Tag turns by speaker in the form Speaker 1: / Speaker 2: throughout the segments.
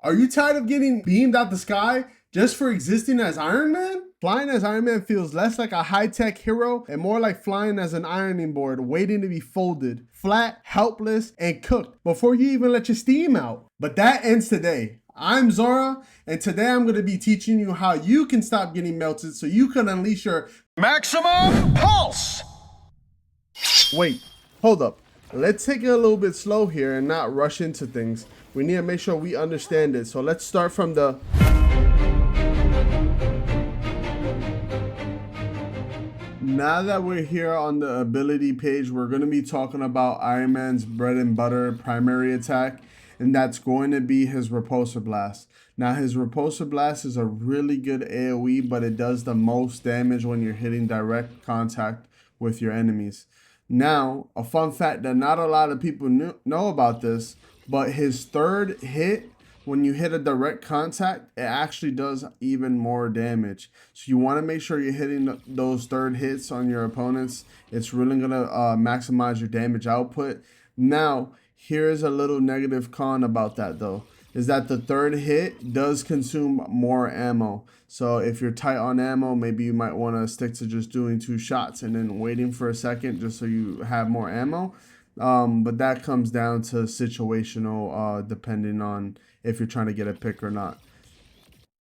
Speaker 1: Are you tired of getting beamed out the sky just for existing as Iron Man? Flying as Iron Man feels less like a high-tech hero and more like flying as an ironing board waiting to be folded, flat, helpless, and cooked before you even let your steam out. But that ends today. I'm Zora, and today I'm going to be teaching you how you can stop getting melted so you can unleash your
Speaker 2: maximum pulse.
Speaker 1: Wait, hold up. Let's take it a little bit slow here and not rush into things. We need to make sure we understand it. So let's start from the... Now that we're here on the ability page, we're going to be talking about Iron Man's bread and butter primary attack, and that's going to be his Repulsor Blast. Now, his Repulsor Blast is a really good AoE, but it does the most damage when you're hitting direct contact with your enemies. Now, a fun fact that not a lot of people know about this, but his third hit, when you hit a direct contact, it actually does even more damage. So you want to make sure you're hitting those third hits on your opponents. It's really going to maximize your damage output. Now, here's a little negative con about that though, is that the third hit does consume more ammo. So if you're tight on ammo, maybe you might want to stick to just doing 2 shots and then waiting for a second just so you have more ammo. But that comes down to situational, depending on if you're trying to get a pick or not.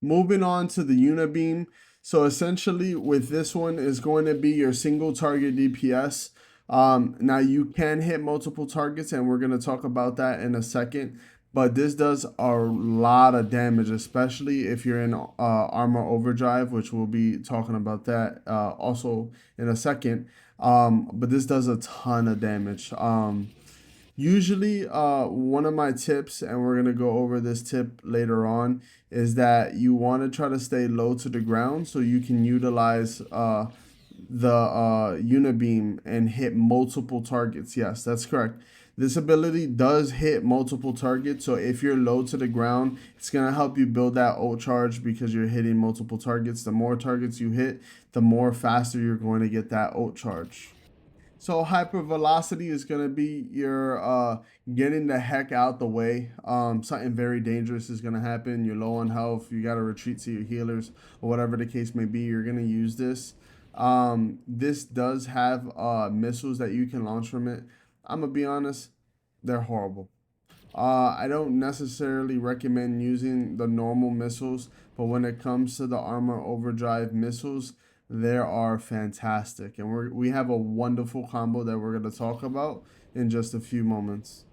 Speaker 1: Moving on to the Unibeam. So essentially with this one is going to be your single target DPS. Now you can hit multiple targets, and we're going to talk about that in a second. But this does a lot of damage, especially if you're in armor overdrive, which we'll be talking about that also in a second. But this does a ton of damage. Usually one of my tips, and we're going to go over this tip later on, is that you want to try to stay low to the ground so you can utilize the Unibeam and hit multiple targets. Yes, that's correct. This ability does hit multiple targets, so if you're low to the ground, it's going to help you build that ult charge because you're hitting multiple targets. The more targets you hit, the more faster you're going to get that ult charge. So hypervelocity is going to be your getting the heck out the way. Something very dangerous is going to happen. You're low on health. You got to retreat to your healers or whatever the case may be. You're going to use this. This does have missiles that you can launch from it. I'm going to be honest, they're horrible. I don't necessarily recommend using the normal missiles, but when it comes to the armor overdrive missiles, they are fantastic. And we have a wonderful combo that we're going to talk about in just a few moments.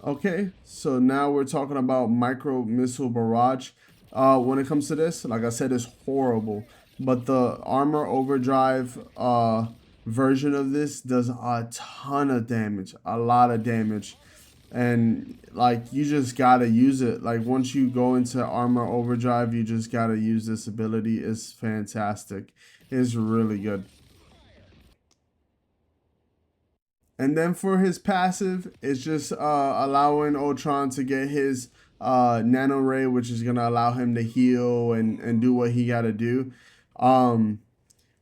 Speaker 1: Okay, so now we're talking about micro missile barrage. When it comes to this, like I said, it's horrible. But the armor overdrive version of this does a ton of damage, a lot of damage, and like you just gotta use it. Like once you go into armor overdrive, you just gotta use this ability. It's fantastic. It's really good. And then for his passive, it's just allowing Ultron to get his nano ray, which is gonna allow him to heal and do what he gotta do.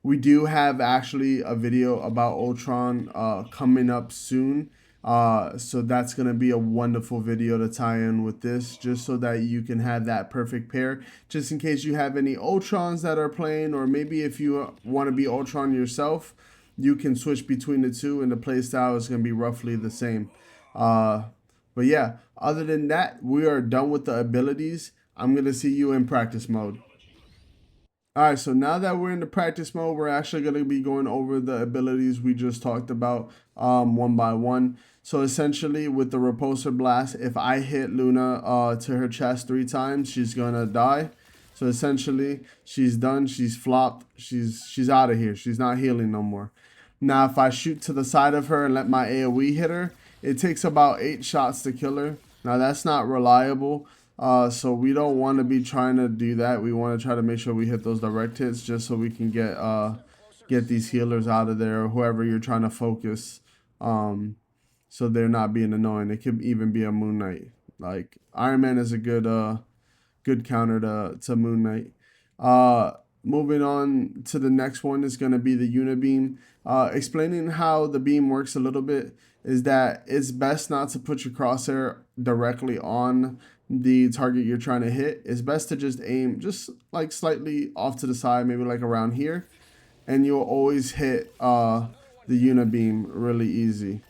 Speaker 1: We do have actually a video about Ultron coming up soon. So that's going to be a wonderful video to tie in with this, just so that you can have that perfect pair, just in case you have any Ultrons that are playing, or maybe if you want to be Ultron yourself, you can switch between the two and the playstyle is going to be roughly the same. But yeah, other than that, we are done with the abilities. I'm going to see you in practice mode. Alright, so now that we're in the practice mode, we're actually going to be going over the abilities we just talked about one by one. So essentially with the Repulsor Blast, if I hit Luna to her chest 3 times, she's going to die. So essentially, she's done, she's flopped, she's out of here. She's not healing no more. Now if I shoot to the side of her and let my AoE hit her, it takes about 8 shots to kill her. Now that's not reliable. So we don't want to be trying to do that. We want to try to make sure we hit those direct hits just so we can get these healers out of there, or whoever you're trying to focus, so they're not being annoying. It could even be a Moon Knight. Like Iron Man is a good counter to Moon Knight. Moving on to the next one is going to be the Unibeam. Explaining how the beam works a little bit is that it's best not to put your crosshair directly on the target you're trying to hit, it's best to just aim just like slightly off to the side, maybe like around here, and you'll always hit the Unibeam really easy.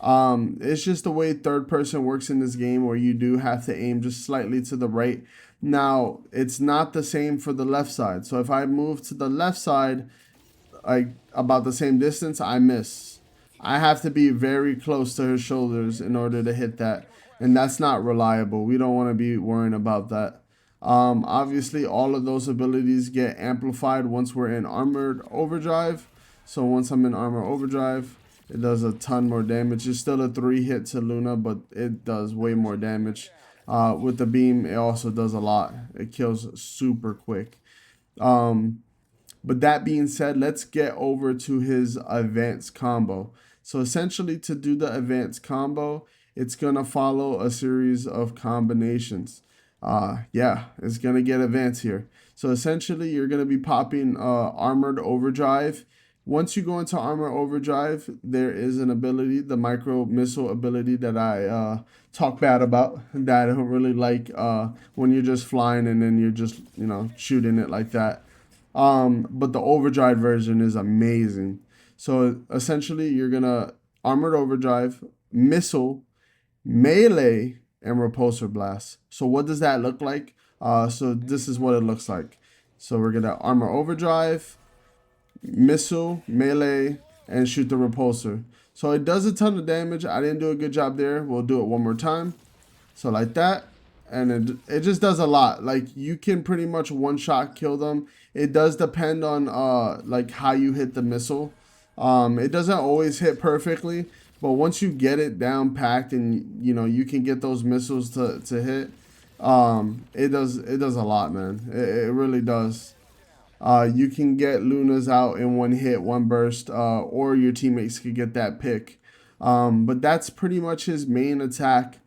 Speaker 1: It's just the way third person works in this game, where you do have to aim just slightly to the right. Now, it's not the same for the left side. So if I move to the left side, like about the same distance, I miss. I have to be very close to her shoulders in order to hit that. And that's not reliable. We don't want to be worrying about that. Obviously, all of those abilities get amplified once we're in Armored Overdrive. So once I'm in Armor Overdrive, it does a ton more damage. It's still a 3-hit to Luna, but it does way more damage. With the beam, it also does a lot. It kills super quick. But that being said, let's get over to his advanced combo. So essentially, to do the advanced combo, it's going to follow a series of combinations. Yeah, it's going to get advanced here. So essentially, you're going to be popping Armored Overdrive. Once you go into Armor Overdrive, there is an ability, the Micro Missile ability, that I talk bad about, that I don't really like, when you're just flying and then you're just, shooting it like that. But the Overdrive version is amazing. So essentially, you're gonna Armored Overdrive, Missile, Melee, and Repulsor Blast. So what does that look like? So this is what it looks like. So we're gonna Armor Overdrive, Missile, Melee, and shoot the Repulsor. So it does a ton of damage. I didn't do a good job there. We'll do it one more time. So like that. And it just does a lot. Like, you can pretty much one shot kill them. It does depend on like how you hit the missile. It doesn't always hit perfectly, but once you get it down packed and you can get those missiles to hit, it does a lot, man. It really does. You can get Lunas out in one hit, one burst, or your teammates could get that pick. But that's pretty much his main attack.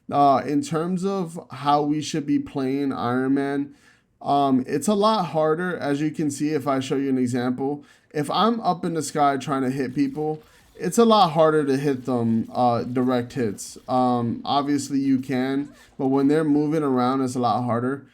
Speaker 1: In terms of how we should be playing Ironman, it's a lot harder, as you can see if I show you an example. If I'm up in the sky trying to hit people, it's a lot harder to hit them direct hits. Obviously you can, but when they're moving around, it's a lot harder.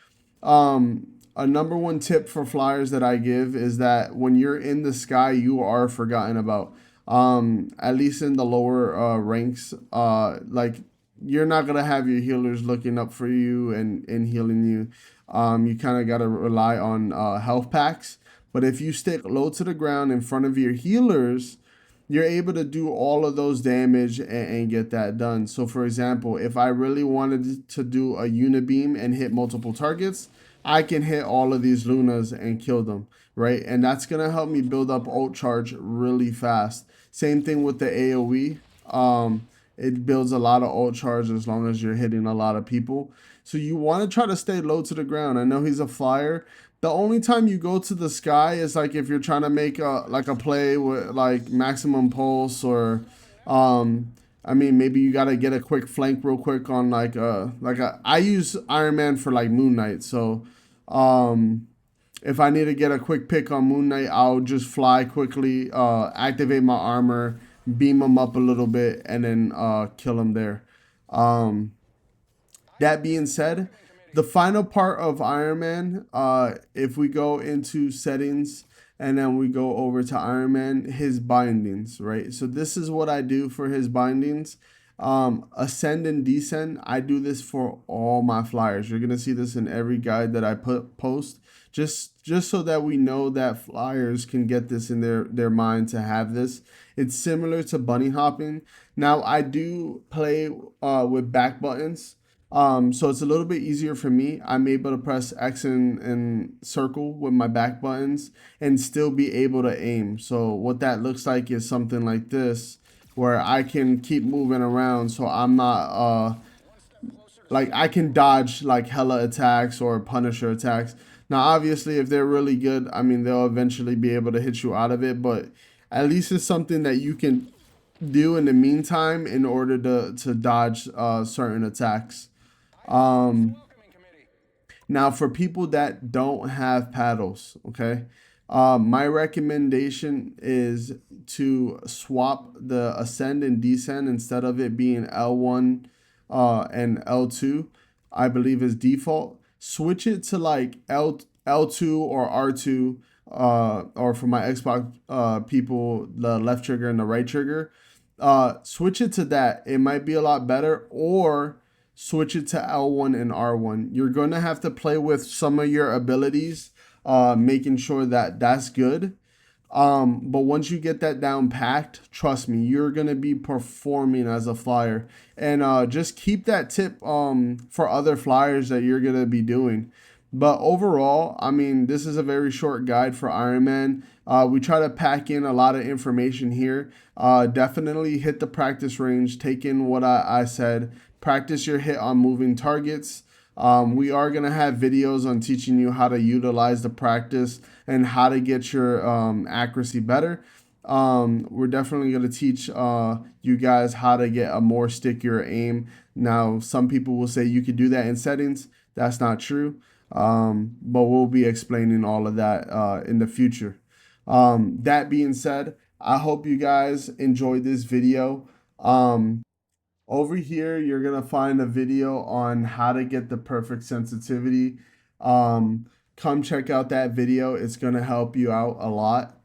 Speaker 1: A number one tip for Flyers that I give is that when you're in the sky, you are forgotten about. At least in the lower ranks, like, you're not gonna have your healers looking up for you and healing you. You kind of gotta rely on health packs. But if you stick low to the ground in front of your healers, you're able to do all of those damage and get that done. So for example, if I really wanted to do a Unibeam and hit multiple targets, I can hit all of these Lunas and kill them, right? And that's gonna help me build up ult charge really fast. Same thing with the AoE. It builds a lot of ult charge as long as you're hitting a lot of people. So you want to try to stay low to the ground. I know he's a flyer. The only time you go to the sky is like if you're trying to make a play with like maximum pulse, or I mean, maybe you gotta get a quick flank real quick on I use Iron Man for like Moon Knight. So if I need to get a quick pick on Moon Knight, I'll just fly quickly, activate my armor, beam him up a little bit, and then kill him there. That being said, the final part of Iron Man, if we go into settings and then we go over to Iron Man, his bindings, right? So this is what I do for his bindings. Ascend and descend, I do this for all my Flyers. You're gonna see this in every guide that I post, just so that we know that Flyers can get this in their mind to have this. It's similar to bunny hopping. Now I do play with back buttons. So it's a little bit easier for me. I'm able to press X and circle with my back buttons and still be able to aim. So what that looks like is something like this, where I can keep moving around, so I'm not like, I can dodge like hella attacks or Punisher attacks. Now obviously if they're really good, I mean, they'll eventually be able to hit you out of it, but at least it's something that you can do in the meantime in order to dodge certain attacks. Now for people that don't have paddles, okay, my recommendation is to swap the ascend and descend. Instead of it being L1 and L2, I believe is default. Switch it to like L2 or R2, or for my Xbox people, the left trigger and the right trigger. Switch it to that. It might be a lot better. Or switch it to L1 and R1. You're going to have to play with some of your abilities, making sure that that's good. But once you get that down packed, trust me, you're gonna be performing as a flyer. And just keep that tip for other flyers that you're gonna be doing. But overall, I mean, this is a very short guide for Ironman. We try to pack in a lot of information here. Definitely hit the practice range, take in what I said, practice your hit on moving targets. We are going to have videos on teaching you how to utilize the practice and how to get your accuracy better. We're definitely going to teach you guys how to get a more stickier aim. Now, some people will say you could do that in settings. That's not true. But we'll be explaining all of that in the future. That being said, I hope you guys enjoyed this video. Over here, you're going to find a video on how to get the perfect sensitivity. Come check out that video. It's going to help you out a lot.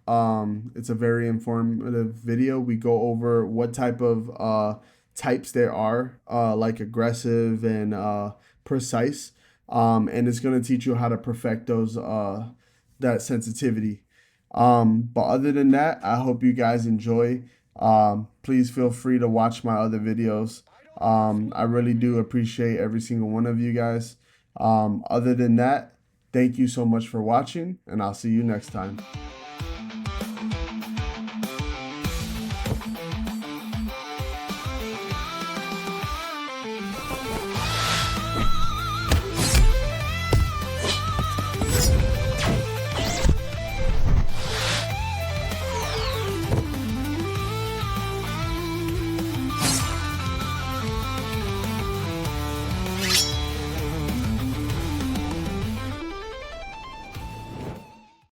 Speaker 1: It's a very informative video. We go over what type of types there are, like aggressive and precise. And it's going to teach you how to perfect those that sensitivity. But other than that, I hope you guys enjoy. Please feel free to watch my other videos. I really do appreciate every single one of you guys. Other than that, thank you so much for watching, and I'll see you next time.